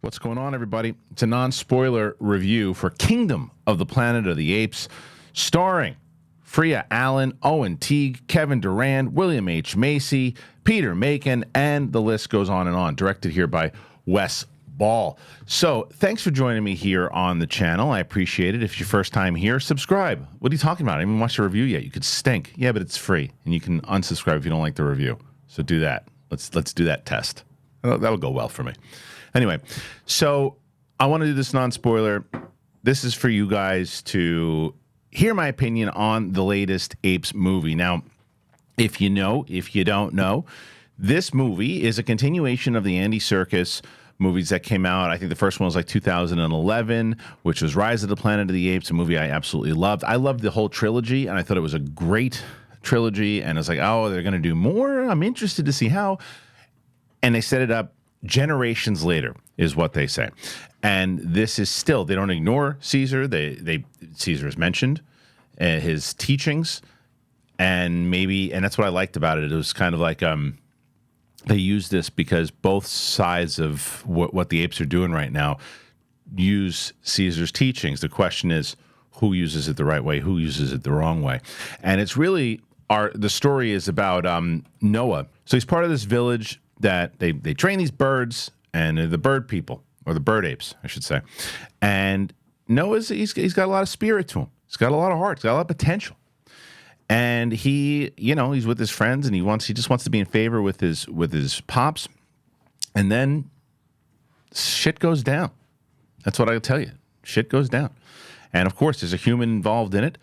What's going on, everybody? It's a non-spoiler review for Kingdom of the Planet of the Apes, starring Freya Allen, Owen Teague, Kevin Durand, William H. Macy, Peter Macon, and the list goes on and on. Directed here by Wes Ball. So thanks for joining me here on the channel. I appreciate it. If it's your first time here, subscribe. What are you talking about? I haven't even watched the review yet. You could stink. Yeah, but it's free, and you can unsubscribe if you don't like the review. So do that. Let's do that test. That'll go well for me. Anyway, so I want to do this non-spoiler. This is for you guys to hear my opinion on the latest Apes movie. Now, if you don't know, this movie is a continuation of the Andy Serkis movies that came out. I think the first one was like 2011, which was Rise of the Planet of the Apes, a movie I absolutely loved. I loved the whole trilogy, and I thought it was a great trilogy, and I was like, oh, they're going to do more? I'm interested to see how. And they set it up generations later, is what they say. And this is still, they don't ignore Caesar. Caesar is mentioned, his teachings, and that's what I liked about it. It was kind of like they use this because both sides of what the apes are doing right now use Caesar's teachings. The question is, who uses it the right way? Who uses it the wrong way? And it's really, the story is about Noah. So he's part of this village that they train these birds, and they're the bird people, or the bird apes, I should say. And Noah's, he's got a lot of spirit to him. He's got a lot of heart. He's got a lot of potential. And he's with his friends, and he just wants to be in favor with his pops. And then shit goes down. That's what I'll tell you. Shit goes down. And of course, there's a human involved in it.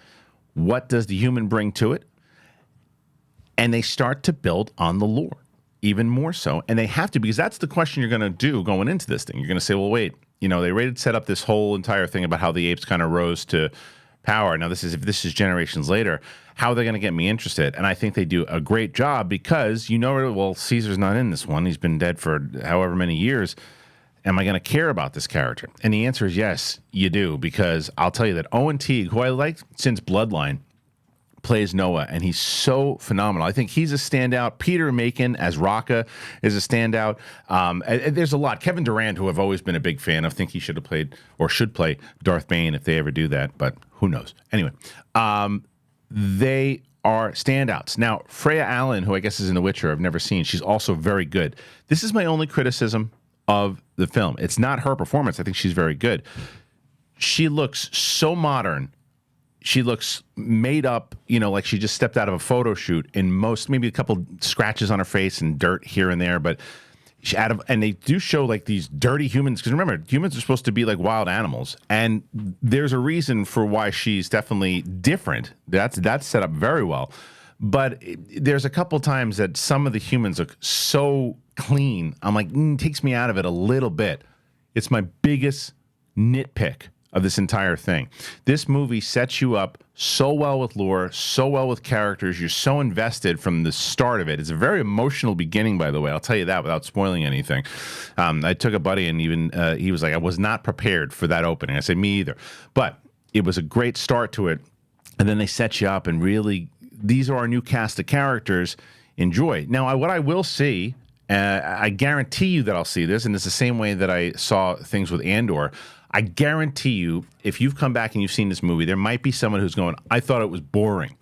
What does the human bring to it? And they start to build on the lore. Even more so, and they have to, because that's the question you're going to do going into this thing. You're going to say, well, wait, they set up this whole entire thing about how the apes kind of rose to power. Now, if this is generations later, how are they going to get me interested? And I think they do a great job because, well, Caesar's not in this one. He's been dead for however many years. Am I going to care about this character? And the answer is yes, you do, because I'll tell you that Owen Teague, who I liked since Bloodline, plays Noah, and he's so phenomenal. I think he's a standout. Peter Macon as Raka is a standout. And there's a lot. Kevin Durand, who I've always been a big fan of, think he should have played or should play Darth Bane if they ever do that, but who knows? Anyway, they are standouts. Now, Freya Allen, who I guess is in The Witcher, I've never seen, she's also very good. This is my only criticism of the film. It's not her performance. I think she's very good. She looks so modern. She looks made up, like she just stepped out of a photo shoot, in maybe a couple scratches on her face and dirt here and there. But and they do show like these dirty humans, because remember, humans are supposed to be like wild animals, and there's a reason for why she's definitely different. That's set up very well. But there's a couple times that some of the humans look so clean. I'm like, it takes me out of it a little bit. It's my biggest nitpick of this entire thing. This movie sets you up so well with lore, so well with characters. You're so invested from the start of it. It's a very emotional beginning, by the way. I'll tell you that without spoiling anything. I took a buddy, and even he was like, I was not prepared for that opening. I said, me either. But it was a great start to it. And then they set you up, and really, these are our new cast of characters. Enjoy. Now, what I will see, I guarantee you that I'll see this, and it's the same way that I saw things with Andor. I guarantee you, if you've come back and you've seen this movie, there might be someone who's going, I thought it was boring.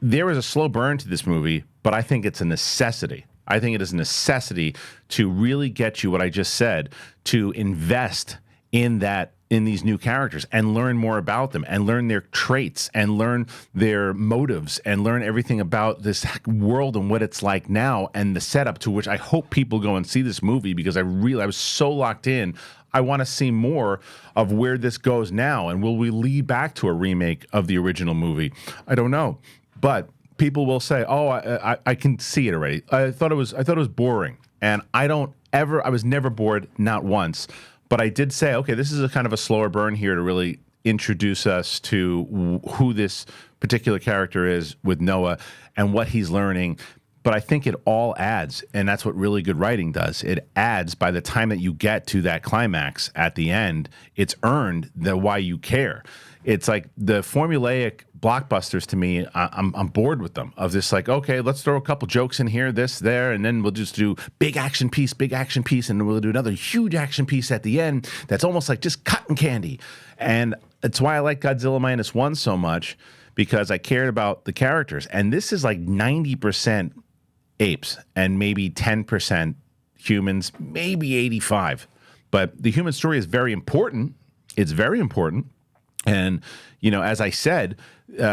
There is a slow burn to this movie, but I think it's a necessity. I think it is a necessity to really get you what I just said, to invest in these new characters and learn more about them and learn their traits and learn their motives and learn everything about this world and what it's like now and the setup, to which I hope people go and see this movie, because I was so locked in. I want to see more of where this goes now. And will we lead back to a remake of the original movie? I don't know. But people will say, oh, I can see it already. I thought it was boring. And I was never bored, not once. But I did say, okay, this is a kind of a slower burn here to really introduce us to who this particular character is with Noah and what he's learning. But I think it all adds, and that's what really good writing does. It adds by the time that you get to that climax at the end, it's earned the why you care. It's like the formulaic blockbusters to me, I'm bored with them. Of this, like, okay, let's throw a couple jokes in here, this, there, and then we'll just do big action piece, and then we'll do another huge action piece at the end that's almost like just cotton candy. And it's why I like Godzilla -1 so much, because I cared about the characters. And this is like 90% apes and maybe 10% humans, maybe 85. But the human story is very important. It's very important. And, you know, as I said,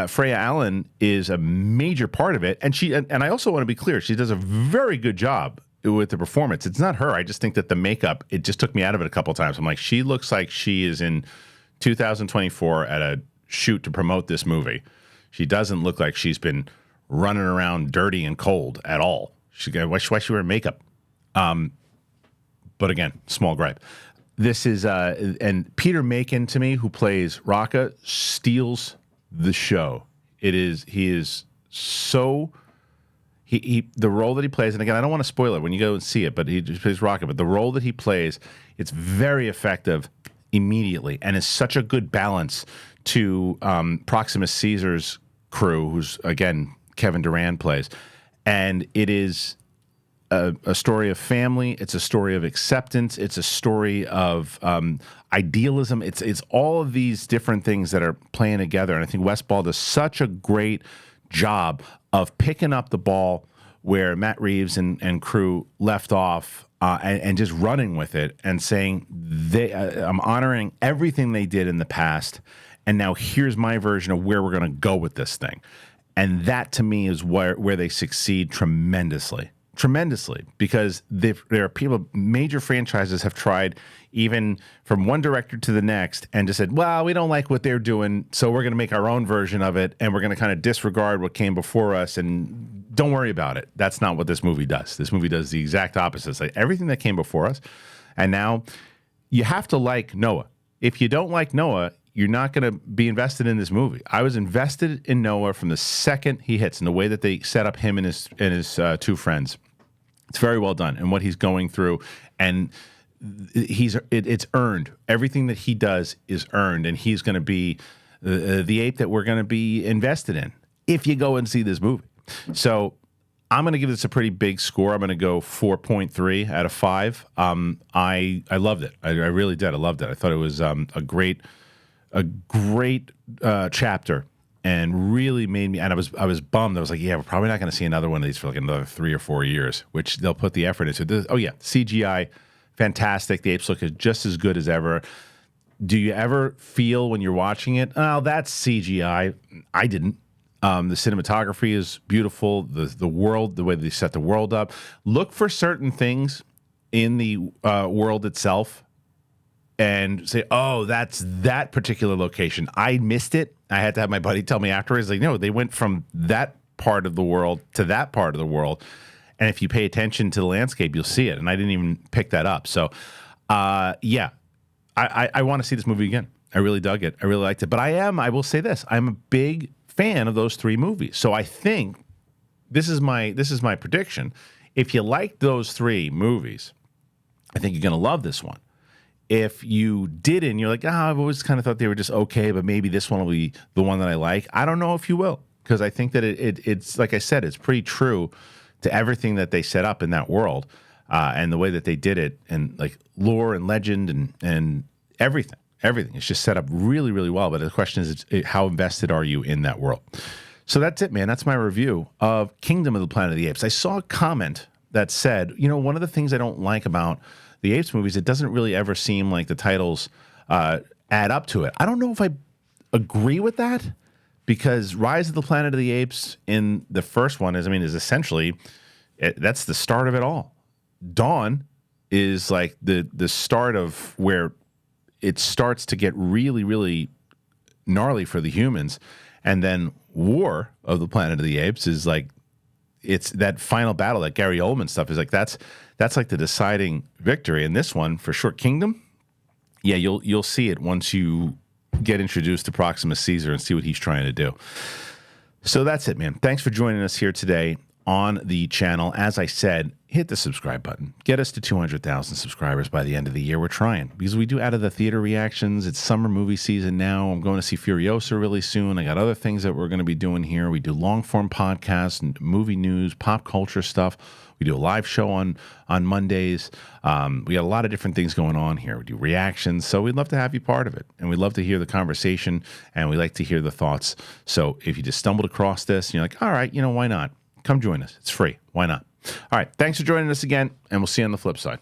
Freya Allen is a major part of it. And I also want to be clear, she does a very good job with the performance. It's not her. I just think that the makeup, it just took me out of it a couple of times. I'm like, she looks like she is in 2024 at a shoot to promote this movie. She doesn't look like she's been running around dirty and cold at all. Why she wear makeup? But again, small gripe. This is and Peter Macon, to me, who plays Raka, steals the show. He the role that he plays, and again, I don't want to spoil it when you go and see it, but he plays Raka. But the role that he plays, it's very effective immediately, and it's such a good balance to Proximus Caesar's crew, who's again Kevin Durand plays, and it is a story of family. It's a story of acceptance. It's a story of idealism. It's all of these different things that are playing together. And I think Wes Ball does such a great job of picking up the ball where Matt Reeves and crew left off and just running with it and saying, I'm honoring everything they did in the past. And now here's my version of where we're going to go with this thing. And that, to me, is where they succeed tremendously, because there are people, major franchises have tried even from one director to the next and just said, well, we don't like what they're doing, so we're going to make our own version of it, and we're going to kind of disregard what came before us, and don't worry about it. That's not what this movie does. This movie does the exact opposite. It's like everything that came before us, and now you have to like Noah. If you don't like Noah, you're not going to be invested in this movie. I was invested in Noah from the second he hits, and the way that they set up him and his two friends. It's very well done, and what he's going through, and it's earned. Everything that he does is earned, and he's going to be the ape that we're going to be invested in if you go and see this movie. So I'm going to give this a pretty big score. I'm going to go 4.3 out of 5. I loved it. I really did. I loved it. I thought it was a great chapter. And really made me, and I was bummed. I was like, yeah, we're probably not going to see another one of these for like another 3 or 4 years, which they'll put the effort into. Oh yeah, CGI, fantastic. The apes look just as good as ever. Do you ever feel when you're watching it, oh, that's CGI? I didn't. The cinematography is beautiful. The world, the way they set the world up. Look for certain things in the world itself and say, oh, that's that particular location. I missed it. I had to have my buddy tell me afterwards, like, no, they went from that part of the world to that part of the world. And if you pay attention to the landscape, you'll see it. And I didn't even pick that up. So, yeah, I want to see this movie again. I really dug it. I really liked it. But I will say this, I'm a big fan of those 3 movies. So I think this is my prediction. If you like those 3 movies, I think you're going to love this one. If you didn't, you're like, I've always kind of thought they were just okay, but maybe this one will be the one that I like. I don't know if you will, because I think that it's like I said, it's pretty true to everything that they set up in that world and the way that they did it, and like lore and legend and everything. Everything. It's just set up really, really well. But the question is, how invested are you in that world? So that's it, man. That's my review of Kingdom of the Planet of the Apes. I saw a comment that said, one of the things I don't like about the Apes movies, it doesn't really ever seem like the titles add up to it. I don't know if I agree with that, because Rise of the Planet of the Apes in the first one is essentially, that's the start of it all. Dawn is like the start of where it starts to get really, really gnarly for the humans. And then War of the Planet of the Apes is like, it's that final battle, that Gary Oldman stuff is like, that's like the deciding victory. And this one, for sure, Kingdom, yeah, you'll see it once you get introduced to Proximus Caesar and see what he's trying to do. So that's it, man. Thanks for joining us here today on the channel. As I said, hit the subscribe button. Get us to 200,000 subscribers by the end of the year. We're trying because we do Out of the Theater reactions. It's summer movie season now. I'm going to see Furiosa really soon. I got other things that we're going to be doing here. We do long form podcasts and movie news, pop culture stuff. We do a live show on Mondays. We got a lot of different things going on here. We do reactions. So we'd love to have you part of it. And we'd love to hear the conversation, and we like to hear the thoughts. So if you just stumbled across this and you're like, all right, why not? Come join us. It's free. Why not? All right. Thanks for joining us again, and we'll see you on the flip side.